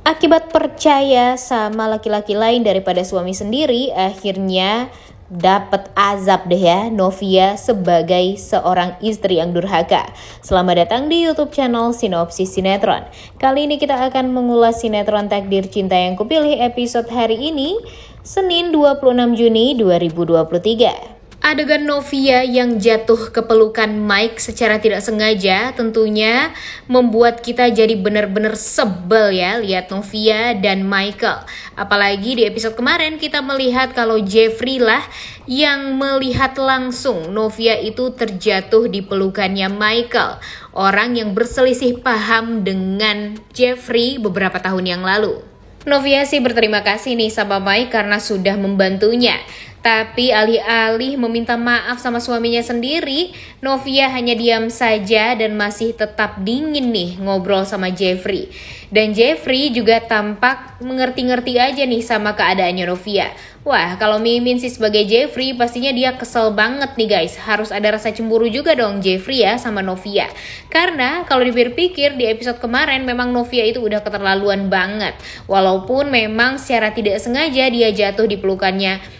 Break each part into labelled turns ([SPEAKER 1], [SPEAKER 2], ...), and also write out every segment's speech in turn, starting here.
[SPEAKER 1] Akibat percaya sama laki-laki lain daripada suami sendiri, akhirnya dapat azab deh ya Novia sebagai seorang istri yang durhaka. Selamat datang di YouTube channel Sinopsis Sinetron. Kali ini kita akan mengulas sinetron Takdir Cinta Yang Kupilih episode hari ini, Senin 26 Juni 2023. Adegan Novia yang jatuh ke pelukan Mike secara tidak sengaja tentunya membuat kita jadi benar-benar sebel ya lihat Novia dan Michael. Apalagi di episode kemarin kita melihat kalau Jeffrey lah yang melihat langsung Novia itu terjatuh di pelukannya Michael, orang yang berselisih paham dengan Jeffrey beberapa tahun yang lalu. Novia sih berterima kasih nih sama Mike karena sudah membantunya. Tapi alih-alih meminta maaf sama suaminya sendiri, Novia hanya diam saja dan masih tetap dingin nih ngobrol sama Jeffrey. Dan Jeffrey juga tampak mengerti-ngerti aja nih sama keadaannya Novia. Wah, kalau Mimin sih sebagai Jeffrey pastinya dia kesel banget nih guys. Harus ada rasa cemburu juga dong Jeffrey ya sama Novia. Karena kalau dipikir-pikir di episode kemarin memang Novia itu udah keterlaluan banget. Walaupun memang secara tidak sengaja dia jatuh di pelukannya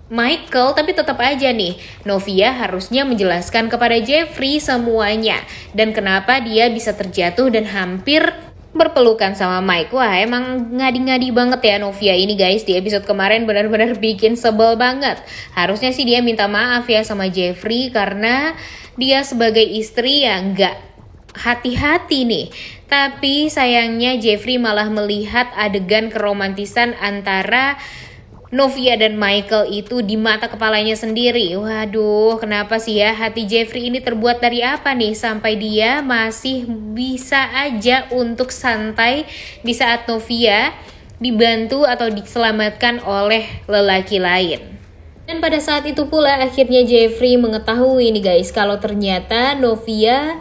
[SPEAKER 1] Michael, tapi tetap aja nih Novia harusnya menjelaskan kepada Jeffrey semuanya dan kenapa dia bisa terjatuh dan hampir berpelukan sama Mike. Wah, emang ngadi-ngadi banget ya Novia ini guys. Di episode kemarin benar-benar bikin sebel banget. Harusnya sih dia minta maaf ya sama Jeffrey karena dia sebagai istri yang gak hati-hati nih. Tapi sayangnya Jeffrey malah melihat adegan keromantisan antara Novia dan Michael itu di mata kepalanya sendiri. Waduh, kenapa sih ya hati Jeffrey ini terbuat dari apa nih sampai dia masih bisa aja untuk santai di saat Novia dibantu atau diselamatkan oleh lelaki lain. Dan pada saat itu pula akhirnya Jeffrey mengetahui nih guys kalau ternyata Novia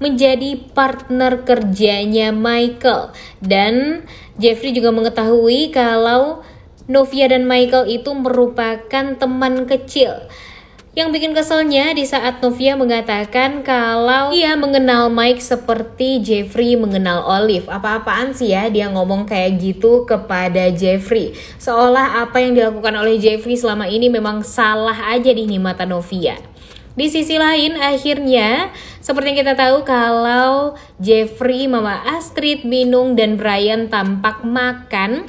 [SPEAKER 1] menjadi partner kerjanya Michael. Dan Jeffrey juga mengetahui kalau Novia dan Michael itu merupakan teman kecil. Yang bikin keselnya di saat Novia mengatakan kalau ia mengenal Mike seperti Jeffrey mengenal Olive. Apa-apaan sih ya dia ngomong kayak gitu kepada Jeffrey. Seolah apa yang dilakukan oleh Jeffrey selama ini memang salah aja di mata Novia. Di sisi lain akhirnya seperti yang kita tahu kalau Jeffrey, Mama Astrid, Binung, dan Brian tampak makan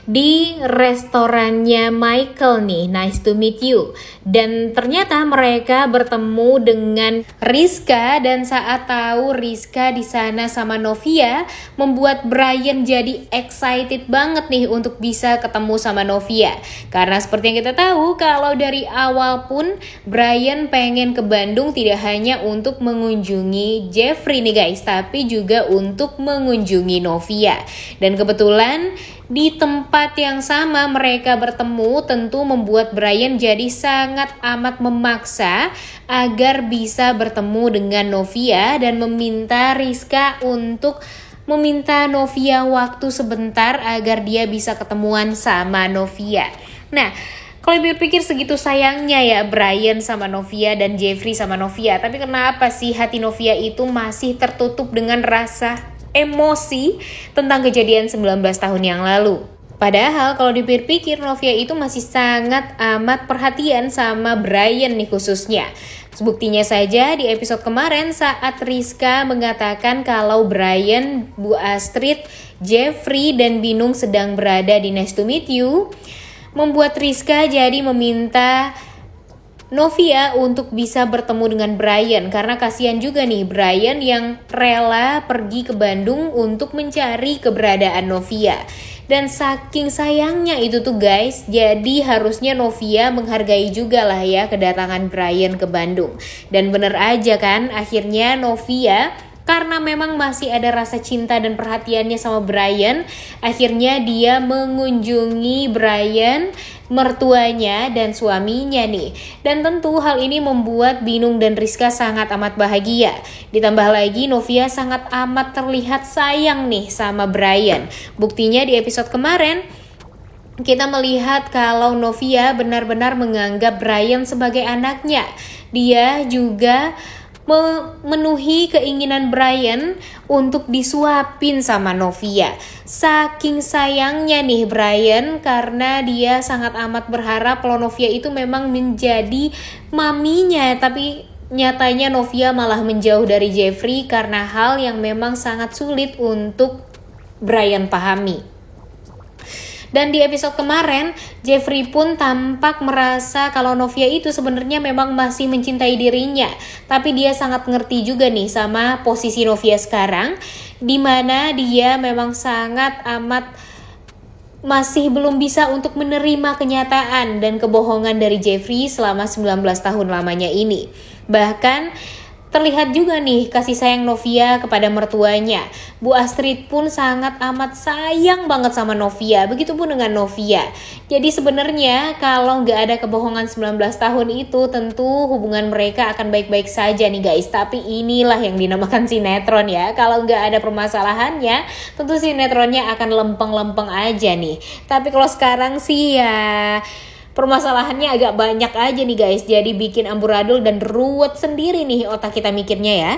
[SPEAKER 1] di restorannya Michael nih, Nice to Meet You. Dan ternyata mereka bertemu dengan Rizka dan saat tahu Rizka di sana sama Novia membuat Brian jadi excited banget nih untuk bisa ketemu sama Novia. Karena seperti yang kita tahu kalau dari awal pun Brian pengen ke Bandung tidak hanya untuk mengunjungi Jeffrey nih guys, tapi juga untuk mengunjungi Novia. Dan kebetulan di tempat yang sama mereka bertemu tentu membuat Brian jadi sangat amat memaksa agar bisa bertemu dengan Novia dan meminta Rizka untuk meminta Novia waktu sebentar agar dia bisa ketemuan sama Novia. Nah, kalau berpikir segitu sayangnya ya Brian sama Novia dan Jeffrey sama Novia, tapi kenapa sih hati Novia itu masih tertutup dengan rasa emosi tentang kejadian 19 tahun yang lalu? Padahal kalau dipikir-pikir Novia itu masih sangat amat perhatian sama Brian nih khususnya. Buktinya saja di episode kemarin saat Rizka mengatakan kalau Brian, Bu Astrid, Jeffrey, dan Binung sedang berada di Nice to Meet You, membuat Rizka jadi meminta Novia untuk bisa bertemu dengan Brian karena kasihan juga nih Brian yang rela pergi ke Bandung untuk mencari keberadaan Novia. Dan saking sayangnya itu tuh guys, jadi harusnya Novia menghargai juga lah ya kedatangan Brian ke Bandung. Dan bener aja kan akhirnya Novia karena memang masih ada rasa cinta dan perhatiannya sama Brian, akhirnya dia mengunjungi Brian, mertuanya dan suaminya nih. Dan tentu hal ini membuat Binung dan Rizka sangat amat bahagia. Ditambah lagi Novia sangat amat terlihat sayang nih sama Brian. Buktinya di episode kemarin kita melihat kalau Novia benar-benar menganggap Brian sebagai anaknya. Dia juga memenuhi keinginan Brian untuk disuapin sama Novia. Saking sayangnya nih Brian, karena dia sangat amat berharap kalau Novia itu memang menjadi maminya, tapi nyatanya Novia malah menjauh dari Jeffrey karena hal yang memang sangat sulit untuk Brian pahami. Dan di episode kemarin, Jeffrey pun tampak merasa kalau Novia itu sebenarnya memang masih mencintai dirinya. Tapi dia sangat ngerti juga nih sama posisi Novia sekarang, di mana dia memang sangat amat masih belum bisa untuk menerima kenyataan dan kebohongan dari Jeffrey selama 19 tahun lamanya ini. Bahkan terlihat juga nih kasih sayang Novia kepada mertuanya. Bu Astrid pun sangat amat sayang banget sama Novia. Begitupun dengan Novia. Jadi sebenarnya kalau nggak ada kebohongan 19 tahun itu, tentu hubungan mereka akan baik-baik saja nih guys. Tapi inilah yang dinamakan sinetron ya. Kalau nggak ada permasalahannya, tentu sinetronnya akan lempeng-lempeng aja nih. Tapi kalau sekarang sih ya permasalahannya agak banyak aja nih guys, jadi bikin amburadul dan ruwet sendiri nih otak kita mikirnya ya.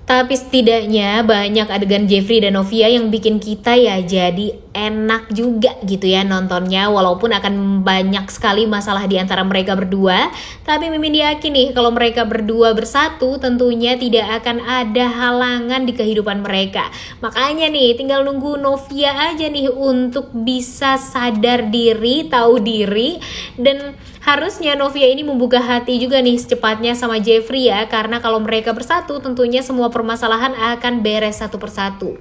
[SPEAKER 1] Tapi setidaknya banyak adegan Jeffrey dan Novia yang bikin kita ya jadi enak juga gitu ya nontonnya. Walaupun akan banyak sekali masalah di antara mereka berdua, tapi Mimin yakin nih kalau mereka berdua bersatu tentunya tidak akan ada halangan di kehidupan mereka. Makanya nih tinggal nunggu Novia aja nih untuk bisa sadar diri, tahu diri. Dan harusnya Novia ini membuka hati juga nih secepatnya sama Jeffrey ya, karena kalau mereka bersatu tentunya semua permasalahan akan beres satu persatu.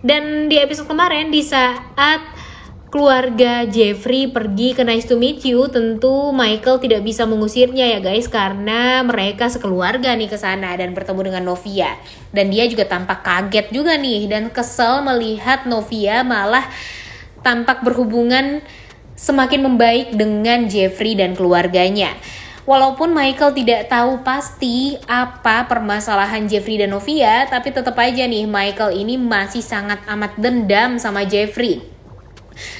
[SPEAKER 1] Dan di episode kemarin, di saat keluarga Jeffrey pergi ke Nice to Meet You, tentu Michael tidak bisa mengusirnya ya guys, karena mereka sekeluarga nih ke sana dan bertemu dengan Novia. Dan dia juga tampak kaget juga nih dan kesel melihat Novia malah tampak berhubungan semakin membaik dengan Jeffrey dan keluarganya. Walaupun Michael tidak tahu pasti apa permasalahan Jeffrey dan Novia, tapi tetap aja nih Michael ini masih sangat amat dendam sama Jeffrey.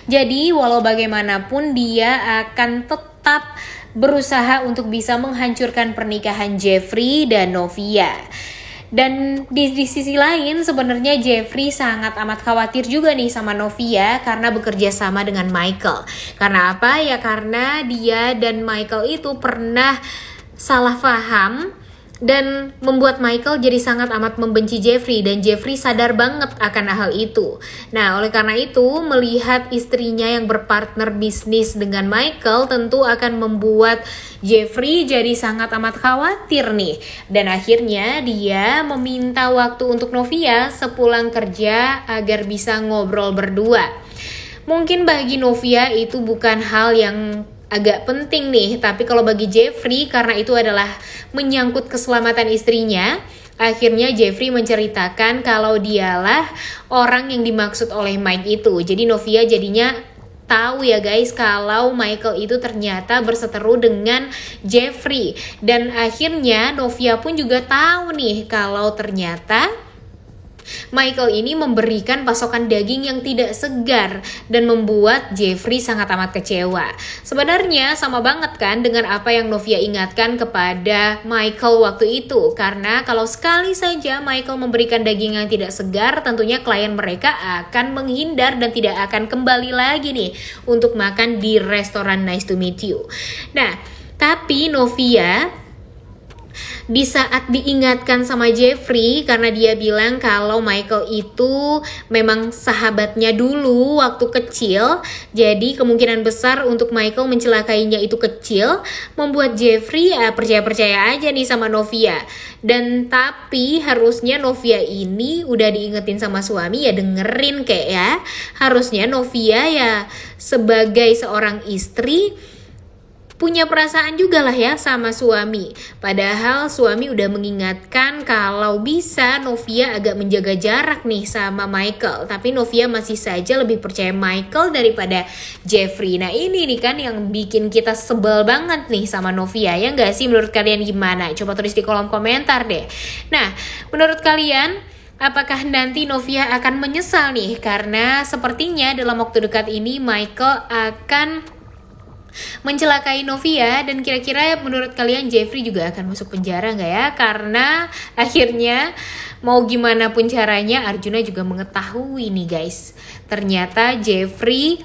[SPEAKER 1] Jadi walau bagaimanapun dia akan tetap berusaha untuk bisa menghancurkan pernikahan Jeffrey dan Novia. Dan di sisi lain sebenarnya Jeffrey sangat amat khawatir juga nih sama Novia karena bekerja sama dengan Michael. Karena apa? Ya karena dia dan Michael itu pernah salah paham dan membuat Michael jadi sangat amat membenci Jeffrey, dan Jeffrey sadar banget akan hal itu. Nah, oleh karena itu, melihat istrinya yang berpartner bisnis dengan Michael tentu akan membuat Jeffrey jadi sangat amat khawatir nih. Dan akhirnya dia meminta waktu untuk Novia sepulang kerja agar bisa ngobrol berdua. Mungkin bagi Novia itu bukan hal yang agak penting nih, tapi kalau bagi Jeffrey karena itu adalah menyangkut keselamatan istrinya, akhirnya Jeffrey menceritakan kalau dialah orang yang dimaksud oleh Mike itu. Jadi Novia jadinya tahu ya guys kalau Michael itu ternyata berseteru dengan Jeffrey, dan akhirnya Novia pun juga tahu nih kalau ternyata Michael ini memberikan pasokan daging yang tidak segar dan membuat Jeffrey sangat amat kecewa. Sebenarnya sama banget kan dengan apa yang Novia ingatkan kepada Michael waktu itu. Karena kalau sekali saja Michael memberikan daging yang tidak segar, tentunya klien mereka akan menghindar dan tidak akan kembali lagi nih untuk makan di restoran Nice to Meet You. Nah, tapi Novia di saat diingatkan sama Jeffrey, karena dia bilang kalau Michael itu memang sahabatnya dulu waktu kecil, jadi kemungkinan besar untuk Michael mencelakainya itu kecil, membuat Jeffrey percaya-percaya aja nih sama Novia. Dan tapi harusnya Novia ini udah diingetin sama suami ya dengerin kayak ya. Harusnya Novia ya sebagai seorang istri punya perasaan juga lah ya sama suami. Padahal suami udah mengingatkan kalau bisa Novia agak menjaga jarak nih sama Michael. Tapi Novia masih saja lebih percaya Michael daripada Jeffrey. Nah ini nih kan yang bikin kita sebel banget nih sama Novia. Ya nggak sih, menurut kalian gimana? Coba tulis di kolom komentar deh. Nah menurut kalian, apakah nanti Novia akan menyesal nih? Karena sepertinya dalam waktu dekat ini Michael akan mencelakai Novia. Dan kira-kira menurut kalian Jeffrey juga akan masuk penjara nggak ya? Karena akhirnya mau gimana pun caranya Arjuna juga mengetahui nih guys, ternyata Jeffrey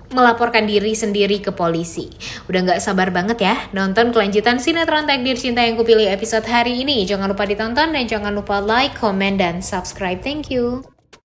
[SPEAKER 1] melaporkan diri sendiri ke polisi. Udah gak sabar banget ya nonton kelanjutan sinetron Takdir Cinta Yang Kupilih episode hari ini. Jangan lupa ditonton dan jangan lupa like, comment, dan subscribe. Thank you.